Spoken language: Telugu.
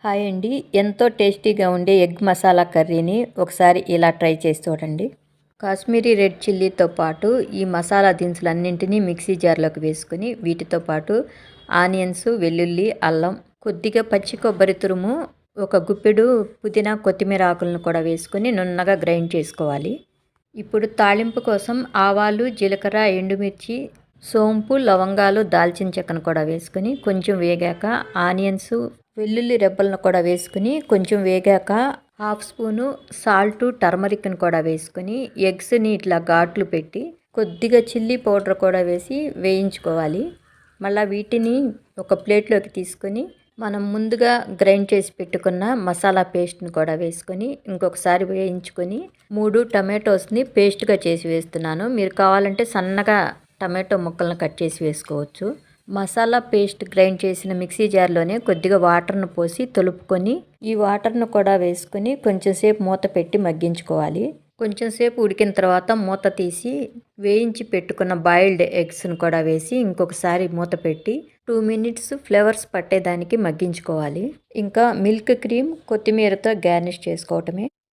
హాయ్ అండి. ఎంతో టేస్టీగా ఉండే ఎగ్ మసాలా కర్రీని ఒకసారి ఇలా ట్రై చేసి చూడండి. కాశ్మీరీ రెడ్ చిల్లీతో పాటు ఈ మసాలా దినుసులన్నింటినీ మిక్సీ జార్లోకి వేసుకుని వీటితో పాటు ఆనియన్స్, వెల్లుల్లి, అల్లం, కొద్దిగా పచ్చి కొబ్బరి తురుము, ఒక గుప్పెడు పుదీనా, కొత్తిమీర ఆకులను కూడా వేసుకొని నున్నగా గ్రైండ్ చేసుకోవాలి. ఇప్పుడు తాళింపు కోసం ఆవాలు, జీలకర్ర, ఎండుమిర్చి, సోంపు, లవంగాలు, దాల్చిన చెక్కను కూడా వేసుకొని కొంచెం వేగాక ఆనియన్స్, వెల్లుల్లి రెబ్బలను కూడా వేసుకుని కొంచెం వేగాక హాఫ్ స్పూను సాల్టు, టర్మరిక్ని కూడా వేసుకొని ఎగ్స్ని ఇట్లా ఘాట్లు పెట్టి కొద్దిగా చిల్లీ పౌడర్ కూడా వేసి వేయించుకోవాలి. మళ్ళీ వీటిని ఒక ప్లేట్లోకి తీసుకొని మనం ముందుగా గ్రైండ్ చేసి పెట్టుకున్న మసాలా పేస్ట్ని కూడా వేసుకొని ఇంకొకసారి వేయించుకొని 3 టమాటోస్ని పేస్ట్గా చేసి వేస్తున్నాను. మీరు కావాలంటే సన్నగా టమాటో ముక్కలను కట్ చేసి వేసుకోవచ్చు. మసాలా పేస్ట్ గ్రైండ్ చేసిన మిక్సీ జార్లోనే కొద్దిగా వాటర్ను పోసి తొలుపుకొని ఈ వాటర్ను కూడా వేసుకొని కొంచెం సేపు మూత పెట్టి మగ్గించుకోవాలి. కొంచెం సేపు ఉడికిన తర్వాత మూత తీసి వేయించి పెట్టుకున్న బాయిల్డ్ ఎగ్స్ను కూడా వేసి ఇంకొకసారి మూత పెట్టి 2 మినిట్స్ ఫ్లేవర్స్ పట్టేదానికి మగ్గించుకోవాలి. ఇంకా మిల్క్ క్రీమ్, కొత్తిమీరతో గార్నిష్ చేసుకోవటమే.